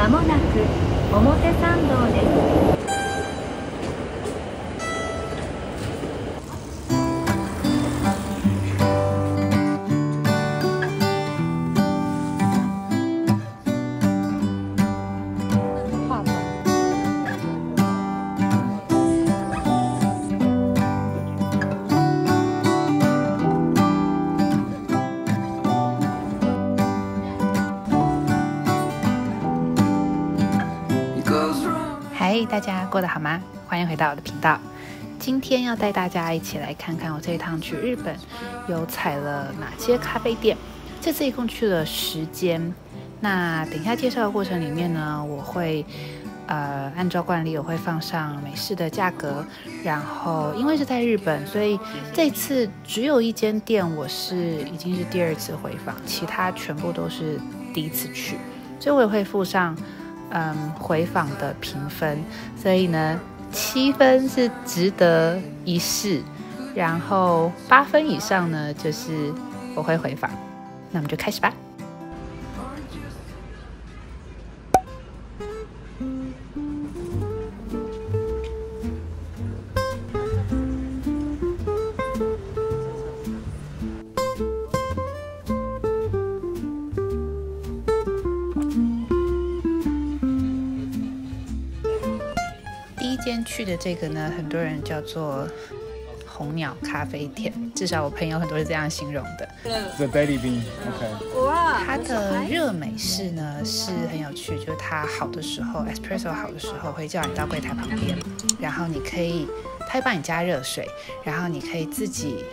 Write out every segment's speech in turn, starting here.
まもなく表参道です。嗨，大家过得好吗？欢迎回到我的频道。今天要带大家一起来看看我这一趟去日本有踩了哪些咖啡店。这次一共去了10间。那等一下介绍的过程里面呢，我会按照惯例我会放上美式的价格，然后因为是在日本，所以这次只有一间店我已经是第2次回访，其他全部都是第1次去，所以我也会附上回访的评分。所以呢7分是值得一试，然后8分以上呢就是我会回访。那我们就开始吧。第一间去的这个呢，很多人叫做红鸟咖啡店，至少我朋友很多是这样形容的。The Daily Bean, OK。它的热美式呢是很有趣，就是它好的时候 ，espresso 好的时候会叫你到柜台旁边，然后你可以，它会帮你加热水，然后你可以自己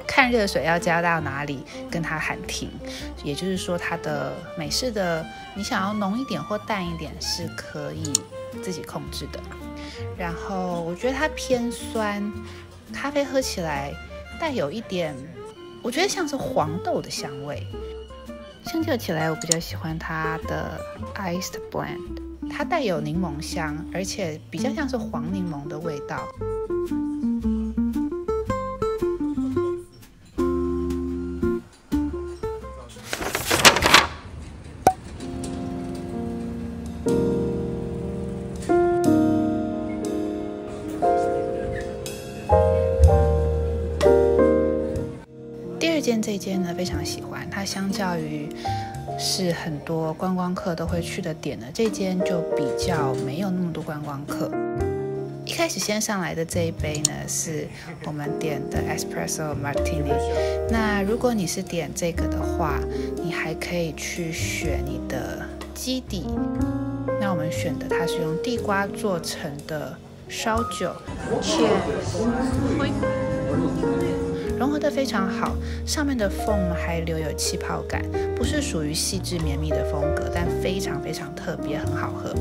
看热水要加到哪里，跟它喊停。也就是说，它的美式的你想要浓一点或淡一点是可以自己控制的。然后我觉得它偏酸，咖啡喝起来带有一点，我觉得像是黄豆的香味。相较起来，我比较喜欢它的 iced blend， 它带有柠檬香，而且比较像是黄柠檬的味道。这间呢非常喜欢，它相较于是很多观光客都会去的点呢，这间就比较没有那么多观光客。一开始先上来的这一杯呢是我们点的 Espresso Martini。那如果你是点这个的话，你还可以去选你的基底。那我们选的它是用地瓜做成的烧酒，融合得非常好，上面的foam还留有气泡感，不是属于细致绵密的风格，但非常非常特别，很好喝。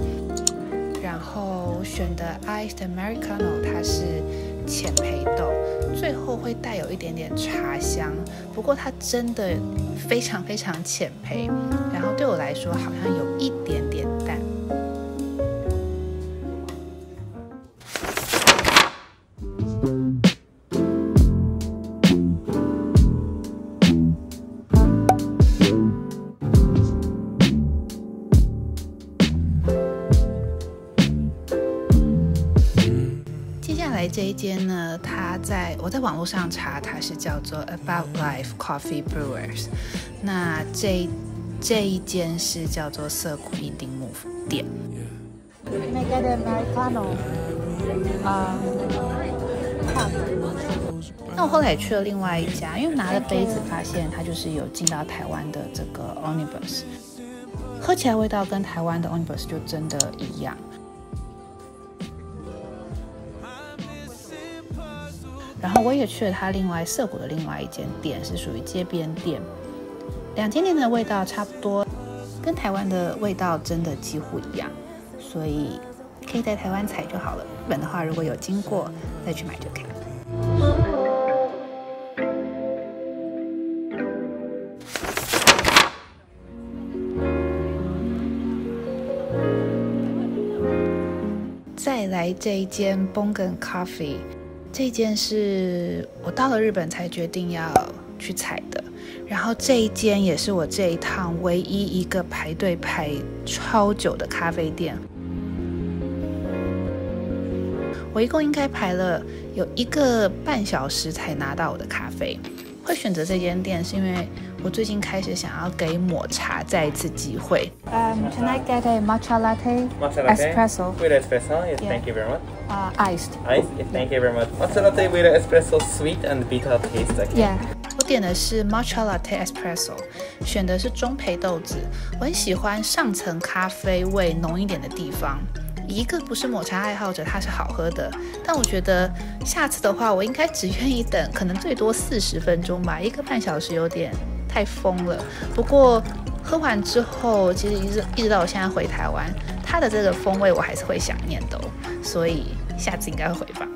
然后选的 iced Americano 它是浅焙豆，最后会带有一点点茶香，不过它真的非常非常浅焙，然后对我来说好像有一点点淡。这一间呢，我在网络上查，它是叫做 About Life Coffee Brewers。那这一间是叫做涩谷一丁目店。那我后来也去了另外一家，因为拿了杯子发现它就是有进到台湾的这个 Omnibus， 喝起来味道跟台湾的 Omnibus 就真的一样。然后我也去了它涩谷的另外一间店，是属于街边店。2间店的味道差不多，跟台湾的味道真的几乎一样，所以可以在台湾采就好了。日本的话，如果有经过再去买就可以了。再来这一间 Bongen Coffee。这间是我到了日本才决定要去采的，然后这一间也是我这一趟唯一一个排队排超久的咖啡店。我一共应该排了有1个半小时才拿到我的咖啡。会选择这间店是因为我最近开始想要给抹茶再一次机会。Can I get a matcha latte? Matcha latte? Espresso. With espresso, yes, Yeah. thank you very much. Iced. Ice, yes, thank you very much. Matcha latte with espresso, sweet and bitter taste. Okay. Yeah. 我点的是 matcha latte espresso， 选的是中培豆子。我很喜欢上层咖啡味浓一点的地方。一个不是抹茶爱好者，它是好喝的，但我觉得下次的话，我应该只愿意等，可能最多40分钟吧，1个半小时有点太疯了。不过喝完之后，其实一直到我现在回台湾，它的这个风味我还是会想念的哦，所以下次应该会回访。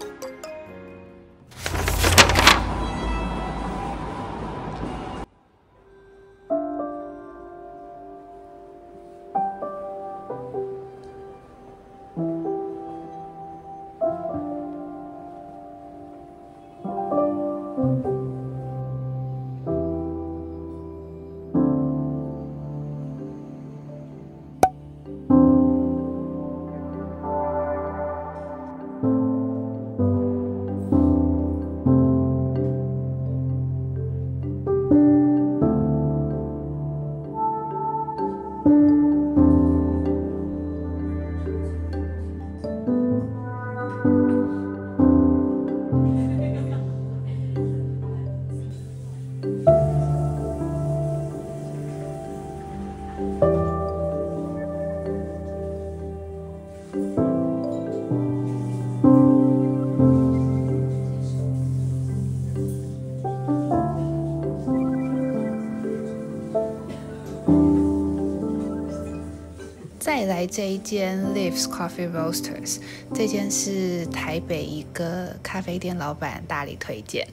再来这一间 Leaves Coffee Roasters， 这间是台北一个咖啡店老板大力推荐。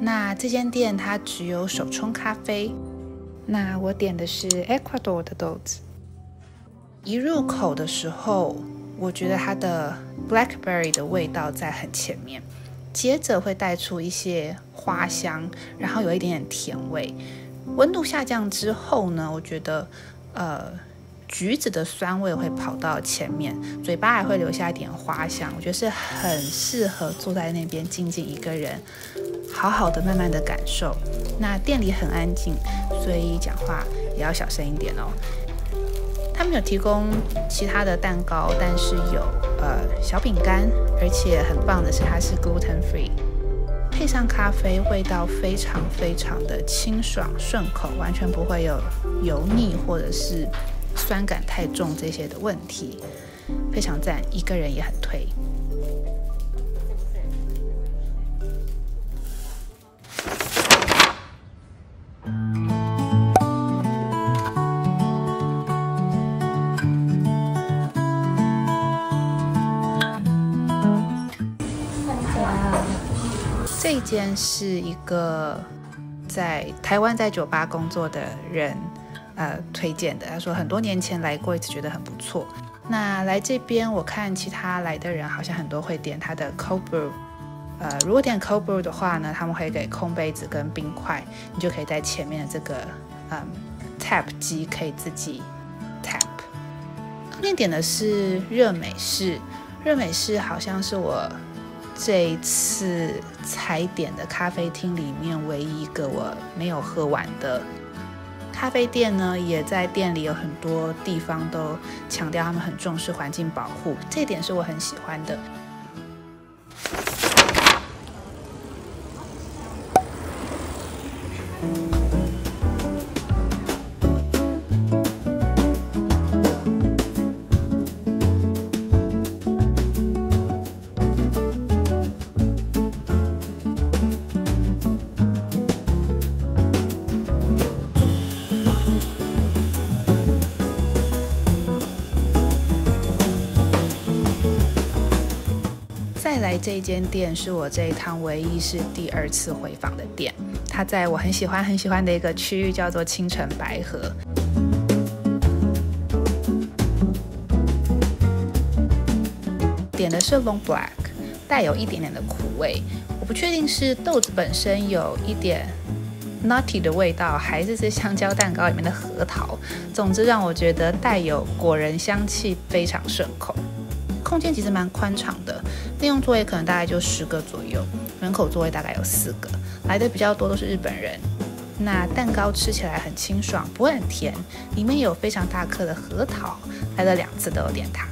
那这间店它只有手冲咖啡，那我点的是 Ecuador 的豆子。一入口的时候，我觉得它的 Blackberry 的味道在很前面，接着会带出一些花香，然后有一点点甜味。温度下降之后呢，我觉得橘子的酸味会跑到前面，嘴巴还会留下一点花香，我觉得是很适合坐在那边静静一个人，好好的慢慢的感受。那店里很安静，所以讲话也要小声一点哦。他们有提供其他的蛋糕，但是有小饼干，而且很棒的是它是 gluten free， 配上咖啡，味道非常非常的清爽顺口，完全不会有油腻或者是酸感太重这些的问题，非常赞，一个人也很推。这一间是一个在台湾在酒吧工作的人推荐的，他说很多年前来过一次，觉得很不错。那来这边我看其他来的人好像很多会点他的 cold brew，如果点 cold brew 的话呢，他们会给空杯子跟冰块，你就可以在前面的这个tap 机可以自己 tap。后面点的是热美式，热美式好像是我这一次才点的咖啡厅里面唯一一个我没有喝完的。咖啡店呢，也在店里有很多地方都强调他们很重视环境保护，这一点是我很喜欢的。再来这间店是我这一趟唯一是第2次回访的店，它在我很喜欢的一个区域，叫做清澄白河。点的是 Long Black， 带有一点点的苦味，我不确定是豆子本身有一点 nutty 的味道，还是香蕉蛋糕里面的核桃。总之让我觉得带有果仁香气，非常顺口。空间其实蛮宽敞的，内用座位可能大概就10个左右，人口座位大概有4个，来的比较多都是日本人。那蛋糕吃起来很清爽，不会很甜，里面有非常大颗的核桃，来了2次都有点它。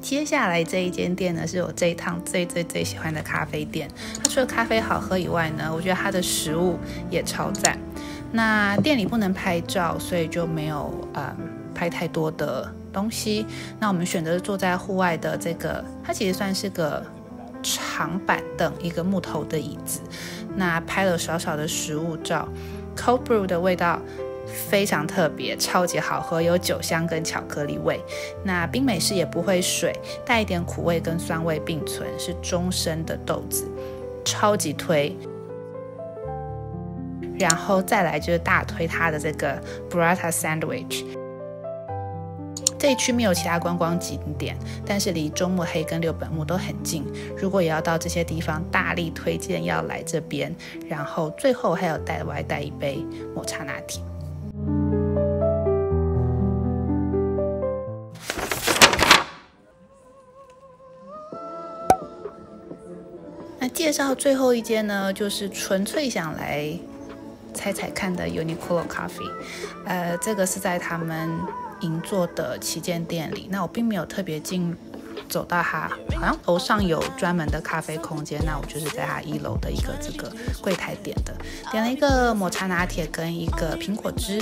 接下来这一间店呢，是我这一趟最喜欢的咖啡店。它除了咖啡好喝以外呢，我觉得它的食物也超赞。那店里不能拍照，所以就没有拍太多的东西。那我们选择坐在户外的这个，它其实算是个长板凳，一个木头的椅子。那拍了少少的食物照 ，cold brew 的味道非常特别，超级好喝，有酒香跟巧克力味。那冰美式也不会水，带一点苦味跟酸味并存，是中生的豆子，超级推。然后再来就是大推它的这个 burrata sandwich。这一区没有其他观光景点，但是离中目黑跟六本木都很近。如果也要到这些地方，大力推荐要来这边。然后最后还有我还带一杯抹茶拿铁。那介绍最后一间呢，就是纯粹想来猜猜看的 Uniqlo Coffee。这个是在他们银座的旗舰店里。那我并没有特别走到它，好像楼上有专门的咖啡空间。那我就是在它1楼的一个这个柜台点的，点了一个抹茶拿铁跟一个苹果汁。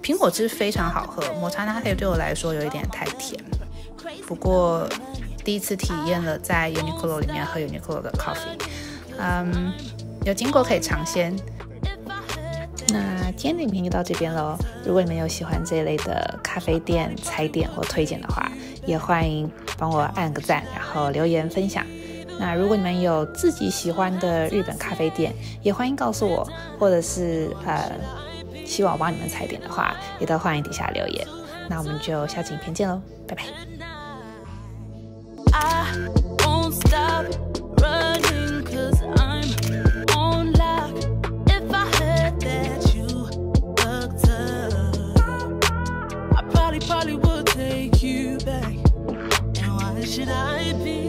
苹果汁非常好喝，抹茶拿铁对我来说有一点太甜。不过第一次体验了在 Uniqlo 里面喝 Uniqlo 的 coffee，有经过可以尝鲜。那今天的影片就到这边咯。如果你们有喜欢这一类的咖啡店、踩点或推荐的话，也欢迎帮我按个赞，然后留言分享。那如果你们有自己喜欢的日本咖啡店，也欢迎告诉我，或者是希望我帮你们踩点的话，也都欢迎底下留言。那我们就下期影片见咯，拜拜。Probably would take you back. And why should I be